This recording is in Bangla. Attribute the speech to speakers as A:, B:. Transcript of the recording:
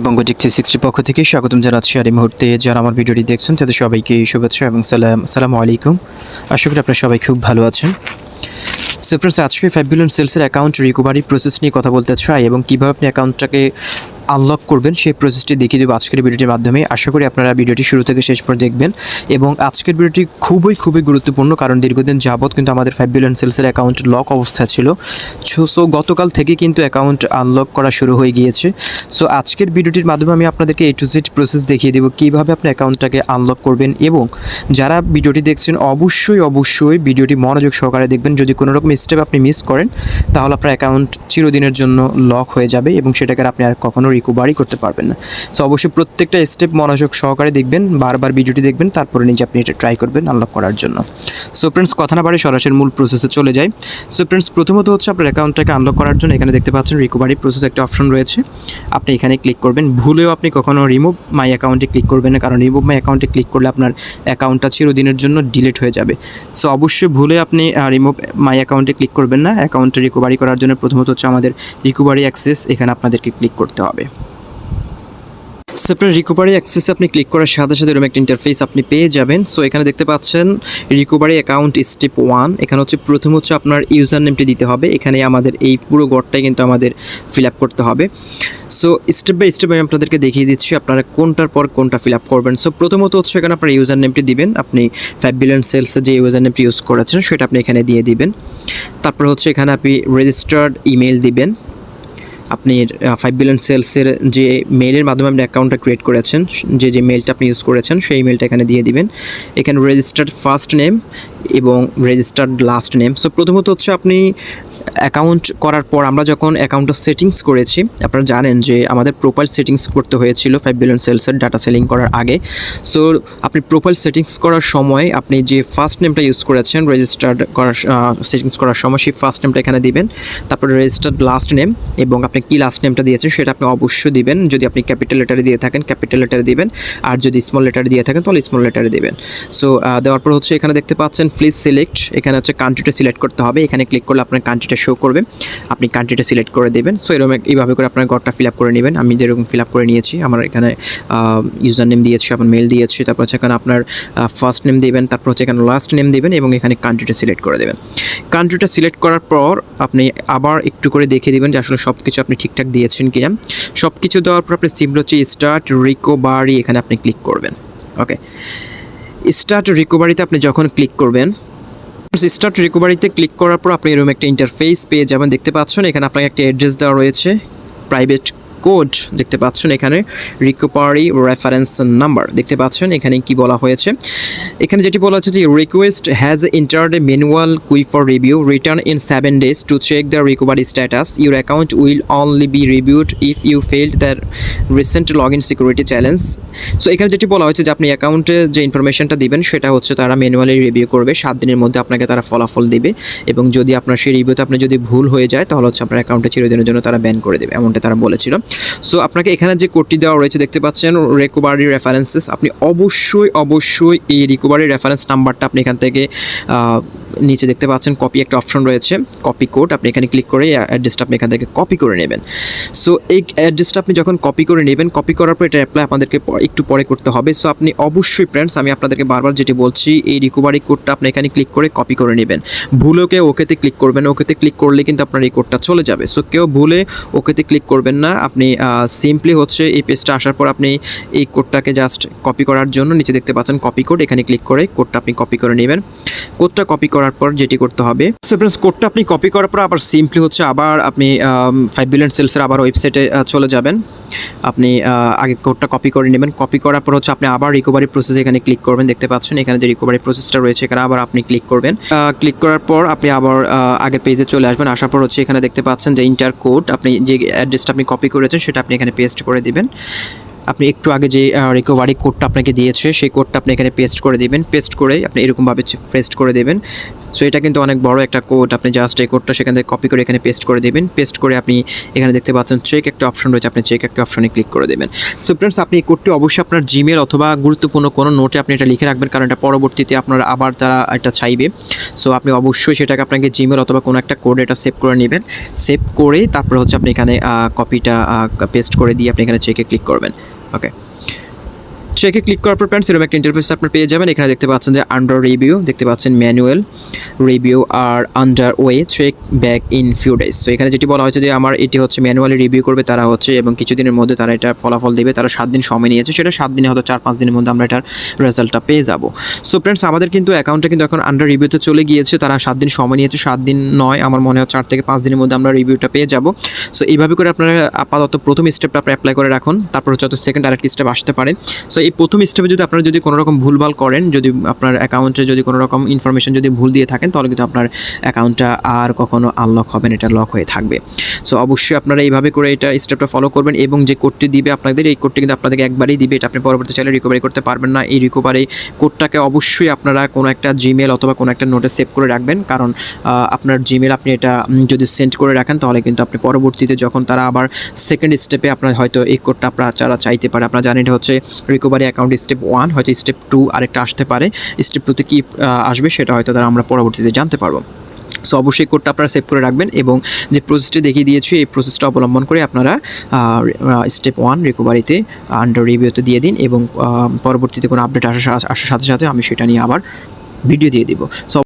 A: বঙ্গটিক 360 পক্ষ থেকে স্বাগতম জানাচ্ছি। আর এই মুহূর্তে যারা আমার ভিডিওটি দেখছেন তাদের সবাইকে শুভেচ্ছা এবং সালামু আলাইকুম। আশা করি আপনারা সবাই খুব ভালো আছেন। সো ফ্রেন্ডস, আজকে 5 বিলিয়ন সেলসের অ্যাকাউন্ট রিকভারি প্রসেস নিয়ে কথা বলতে চাই এবং কীভাবে আপনি অ্যাকাউন্টটাকে আনলক করবেন সেই প্রসেসটি দেখিয়ে দেবো আজকের ভিডিওটির মাধ্যমে। আশা করি আপনারা ভিডিওটি শুরু থেকে শেষ পর্যন্ত দেখবেন এবং আজকের ভিডিওটি খুবই গুরুত্বপূর্ণ, কারণ দীর্ঘদিন যাবৎ কিন্তু আমাদের 5 বিলিয়ন সেলসের অ্যাকাউন্ট লক অবস্থা ছিল। সো গতকাল থেকে কিন্তু অ্যাকাউন্ট আনলক করা শুরু হয়ে গিয়েছে। সো আজকের ভিডিওটির মাধ্যমে আমি আপনাদেরকে A to Z প্রসেস দেখিয়ে দেবো কীভাবে আপনি অ্যাকাউন্টটাকে আনলক করবেন। এবং যারা ভিডিওটি দেখছেন অবশ্যই ভিডিওটি মনোযোগ সহকারে দেখবেন। যদি কোনো রকম স্টেপ আপনি মিস করেন তাহলে আপনার অ্যাকাউন্ট চিরদিনের জন্য লক হয়ে যাবে এবং সেটাকে আপনি আর কখনো রিকভারি করতে পারবেন না। সো অবশ্যই প্রত্যেকটা স্টেপ মনোযোগ সহকারে দেখবেন, বারবার ভিডিওটি দেখবেন, তারপরে নিজে আপনি এটা ট্রাই করবেন আনলক করার জন্য। সো ফ্রেন্ডস, কথা না বাড়ি সরাসরি মূল প্রসেসে চলে যায়। সো ফ্রেন্ডস, প্রথমত হচ্ছে আপনার অ্যাকাউন্টটাকে আনলক করার জন্য এখানে দেখতে পাচ্ছেন রিকভারি প্রসেস একটা অপশন রয়েছে, আপনি এখানে ক্লিক করবেন। ভুলেও আপনি কখনো রিমুভ মাই অ্যাকাউন্টে ক্লিক করবেন না, কারণ রিমুভ মাই অ্যাকাউন্টে ক্লিক করলে আপনার অ্যাকাউন্টটা চিরদিনের জন্য ডিলিট হয়ে যাবে। সো অবশ্যই ভুলে আপনি রিমুভ মাই অ্যাকাউন্টে ক্লিক করবেন না। অ্যাকাউন্টে রিকভারি করার জন্য প্রথমত হচ্ছে আমাদের রিকভারি অ্যাক্সেস, এখানে আপনাদেরকে ক্লিক করতে হবে। সো আপনার রিকভারি অ্যাক্সেস আপনি ক্লিক করার সাথে সাথে এরকম একটা ইন্টারফেস আপনি পেয়ে যাবেন। সো এখানে দেখতে পাচ্ছেন রিকভারি অ্যাকাউন্ট স্টেপ 1। এখানে হচ্ছে প্রথম হচ্ছে আপনার ইউজার নেমটি দিতে হবে। এখানে আমাদের এই পুরো ঘরটাই কিন্তু আমাদের ফিল আপ করতে হবে। সো স্টেপ বাই স্টেপ আমি আপনাদেরকে দেখিয়ে দিচ্ছি আপনারা কোনটার পর কোনটা ফিল আপ করবেন। সো প্রথমত হচ্ছে এখানে আপনার ইউজার নেমটি দিবেন। আপনি 5 বিলিয়ন সেলসে যে ইউজার নেমটি ইউজ করেছেন সেটা আপনি এখানে দিয়ে দিবেন। তারপর হচ্ছে এখানে আপনি রেজিস্টার্ড ইমেল দিবেন। আপনি 5 বিলিয়ন সেলসের যে মেইলের মাধ্যমে আপনি অ্যাকাউন্টটা ক্রিয়েট করেছেন, যে মেইলটা আপনি ইউজ করেছেন সেই মেইলটা এখানে দিয়ে দিবেন। এখানে রেজিস্টার্ড ফার্স্ট নেম এবং রেজিস্টার্ড লাস্ট নেম। সো প্রথমত হচ্ছে আপনি অ্যাকাউন্ট করার পর আমরা যখন অ্যাকাউন্টটা সেটিংস করেছি, আপনারা জানেন যে আমাদের প্রোফাইল সেটিংস করতে হয়েছিল 5 বিলিয়ন সেলসের ডাটা সেলিং করার আগে। সো আপনি প্রোফাইল সেটিংস করার সময় আপনি যে ফার্স্ট নেমটা ইউজ করেছেন রেজিস্টার্ড করার সেটিংস করার সময় সেই ফার্স্ট নেমটা এখানে দিবেন। তারপরে রেজিস্টার্ড লাস্ট নেম এবং আপনি কি লাস্ট নেমটা দিয়েছেন সেটা আপনি অবশ্যই দিবেন। যদি আপনি ক্যাপিটাল লেটারে দিয়ে থাকেন ক্যাপিটাল লেটারে দিবেন, আর যদি স্মল লেটারে দিয়ে থাকেন তাহলে স্মল লেটারে দিবেন। সো দেওয়ার পর হচ্ছে এখানে দেখতে পাচ্ছেন প্লিজ সিলেক্ট, এখানে হচ্ছে কান্ট্রিটা সিলেক্ট করতে হবে। এখানে ক্লিক করলে আপনার কান্ট্রিটা শো করবে, আপনি কান্ট্রিটা সিলেক্ট করে দেবেন। সো এরকম এইভাবে করে আপনার ঘরটা ফিল আপ করে নেবেন। আমি যেরকম ফিল আপ করে নিয়েছি, আমার এখানে ইউজার নেম দিয়েছি, আপনার মেল দিয়েছি, তারপর হচ্ছে এখানে আপনার ফার্স্ট নেম দেবেন, তারপর হচ্ছে এখানে লাস্ট নেম দেবেন এবং এখানে কান্ট্রিটা সিলেক্ট করে দেবেন। কান্ট্রিটা সিলেক্ট করার পর আপনি আবার একটু করে দেখে দেবেন যে আসলে সব কিছু আপনি ঠিকঠাক দিয়েছেন কিনা। সব কিছু দেওয়ার পর আপনি সিম্পল হচ্ছে স্টার্ট রিকভারি, এখানে আপনি ক্লিক করবেন। ওকে, স্টার্ট রিকভারিতে আপনি যখন ক্লিক করবেন, স্টার্ট রিকভারিতে ক্লিক করার পর আপনি এরকম একটা ইন্টারফেস পেয়ে যাবেন। দেখতে পাচ্ছেন এখানে আপনাকে একটা অ্যাড্রেস দেওয়া রয়েছে, প্রাইভেট কোড দেখতে পাচ্ছেন, এখানে রিকভারি রেফারেন্স নাম্বার দেখতে পাচ্ছেন। এখানে কি বলা হয়েছে, এখানে যেটি বলা হচ্ছে যে request has entered a manual queue for review, return in 7 days to check the recovery status, your account will only be reviewed if you failed the recent log in security challenge. So এখানে যেটি বলা হয়েছে যে আপনি অ্যাকাউন্টে যে ইনফরমেশনটা দিবেন সেটা হচ্ছে তারা ম্যানুয়ালি রিভিউ করবে, 7 দিনের মধ্যে আপনাকে তারা ফলাফল দেবে এবং যদি আপনার সেই রিভিউতে আপনি যদি ভুল হয়ে যায় তাহলে হচ্ছে আপনার অ্যাকাউন্টে চিরদিনের জন্য তারা ব্যান করে দেবে, এমনটা তারা বলেছিল। সো আপনাকে এখানে যে কোডটি দেওয়া রয়েছে দেখতে পাচ্ছেন রিকভারি রেফারেন্সেস, আপনি অবশ্যই এই রিকভারি রেফারেন্স নাম্বারটা আপনি এখান থেকে নিচে দেখতে পাচ্ছেন কপি একটা অপশন রয়েছে, কপি কোড, আপনি এখানে ক্লিক করে অ্যাড্রেসটা আপনি এখান থেকে কপি করে নেবেন। সো এই অ্যাড্রেসটা আপনি যখন কপি করে নেবেন, কপি করার পর এটা অ্যাপ্লাই আপনাদেরকে একটু পরে করতে হবে। সো আপনি অবশ্যই ফ্রেন্ডস, আমি আপনাদেরকে বারবার যেটি বলছি, এই রিকভারি কোডটা আপনি এখানে ক্লিক করে কপি করে নেবেন। ভুলেও কেউ ওকেতে ক্লিক করবেন, ওকেতে ক্লিক করলে কিন্তু আপনার এই কোডটা চলে যাবে। সো কেউ ভুলে ওকেতে ক্লিক করবেন না, আপনি সিম্পলি হচ্ছে এই পেজটা আসার পর আপনি এই কোডটাকে জাস্ট কপি করার জন্য নিচে দেখতে পাচ্ছেন কপি কোড, এখানে ক্লিক করে কোডটা আপনি কপি করে নেবেন। কোডটা কপি করার পর যেটি করতে হবে, সো ফ্রেন্ডস কোডটা আপনি কপি করার পর আবার সিম্পলি হচ্ছে আবার আপনি 5 বিলিয়ন সেলসের আবার ওয়েবসাইটে চলে যাবেন। আপনি আগে কোডটা কপি করে নেবেন, কপি করার পর হচ্ছে আপনি আবার রিকভারি প্রসেস এখানে ক্লিক করবেন। দেখতে পাচ্ছেন এখানে যে রিকভারি প্রসেসটা রয়েছে এখানে আবার আপনি ক্লিক করবেন। ক্লিক করার পর আপনি আবার আগের পেজে চলে আসবেন। আসার পর হচ্ছে এখানে দেখতে পাচ্ছেন যে ইন্টার কোড, আপনি যে অ্যাড্রেসটা আপনি কপি করেছেন সেটা আপনি এখানে পেস্ট করে দিবেন। আপনি একটু আগে যে রিকভারি কোডটা আপনাকে দিয়েছে সেই কোডটা আপনি এখানে পেস্ট করে দিবেন। পেস্ট করে আপনি এরকমভাবে পেস্ট করে দেবেন। সো এটা কিন্তু অনেক বড় একটা কোড। আপনি জাস্ট এই কোডটা সেখান থেকে কপি করে এখানে পেস্ট করে দেবেন। পেস্ট করে আপনি এখানে দেখতে পাচ্ছেন চেক একটা অপশন রয়েছে, আপনি চেক একটা অপশনে ক্লিক করে দেবেন। সো ফ্রেন্ডস, আপনি এই কোডটি অবশ্যই আপনার জিমেল অথবা গুরুত্বপূর্ণ কোনো নোটে আপনি এটা লিখে রাখবেন, কারণ এটা পরবর্তীতে আপনার আবার তারা এটা চাইবে। সো আপনি অবশ্যই সেটাকে আপনাকে জিমেল অথবা কোনো একটা কোড এটা সেভ করে নেবেন। সেভ করেই তারপরে হচ্ছে আপনি এখানে কপিটা পেস্ট করে দিয়ে আপনি এখানে চেকে ক্লিক করবেন। ওকে, চেকে ক্লিক করার পর ফ্রেন্ডস এরকম একটা ইন্টারফেস আপনার পেয়ে যাবেন। এখানে দেখতে পাচ্ছেন যে আন্ডার রিভিউ, দেখতে পাচ্ছেন ম্যানুয়াল রিভিউ আর under way check back in few days. তো এখানে যেটি বলা হয়েছে যে আমার এটি হচ্ছে ম্যানুয়ালি রিভিউ করবে তারা হচ্ছে, এবং কিছুদিনের মধ্যে তারা এটা ফলাফল দেবে। তারা 7 দিন সময় নিয়েছে, সেটা 7 দিনে হয়তো 4-5 দিনের মধ্যে আমরা এটার রেজাল্টটা পেয়ে যাব। সো ফ্রেন্ডস, আমাদের কিন্তু অ্যাকাউন্টটা কিন্তু এখন আন্ডার রিভিউতে চলে গিয়েছে। তারা 7 দিন সময় নিয়েছে, 7 দিন নয়, আমার মনে হয় 4 থেকে 5 দিনের মধ্যে আমরা রিভিউটা পেয়ে যাব। সো এইভাবে করে আপনারা আপাতত প্রথম স্টেপটা আপনি অ্যাপ্লাই করে রাখুন। তারপর হচ্ছে সেকেন্ড আরেকটি স্টেপ আসতে পারে। সো এই প্রথম স্টেপে যদি আপনারা যদি কোনো রকম ভুলভাল করেন, যদি আপনার অ্যাকাউন্টে যদি কোনো রকম ইনফরমেশন যদি ভুল দিয়ে থাকেন, তাহলে কিন্তু আপনার অ্যাকাউন্টটা আর কখনো আনলক হবে না, এটা লক হয়ে থাকবে। সো অবশ্যই আপনারা এইভাবে করে এটা স্টেপটা ফলো করবেন, এবং যে কোডটি দিবে আপনাদের, এই কোডটি কিন্তু আপনাদেরকে একবারই দিবে, এটা আপনি পরবর্তী চাইলে রিকভারি করতে পারবেন না। এই রিকভারি কোডটাকে অবশ্যই আপনারা কোনো একটা জিমেল অথবা কোনো একটা নোটে সেভ করে রাখবেন, কারণ আপনার জিমেল আপনি এটা যদি সেন্ড করে রাখেন, তাহলে কিন্তু আপনি পরবর্তীতে যখন তারা আবার সেকেন্ড স্টেপে আপনার হয়তো এই কোডটা আপনারা চাইতে পারে। আপনারা জানেন এটা হচ্ছে রিকভারি অ্যাকাউন্ট স্টেপ 1, হয়তো স্টেপ 2 আরেকটা আসতে পারে। স্টেপ 2তে কী আসবে সেটা হয়তো তারা আমরা পরবর্তীতে জানতে পারবো। সো অবশ্যই কোডটা আপনারা সেভ করে রাখবেন, এবং যে প্রসেসটি দেখিয়ে দিয়েছি এই প্রসেসটা অবলম্বন করে আপনারা স্টেপ 1 রিকভারিতে আন্ডার রিভিউতে দিয়ে দিন, এবং পরবর্তীতে কোনো আপডেট আসার সাথে সাথে আমি সেটা নিয়ে আবার ভিডিও দিয়ে দিব। সো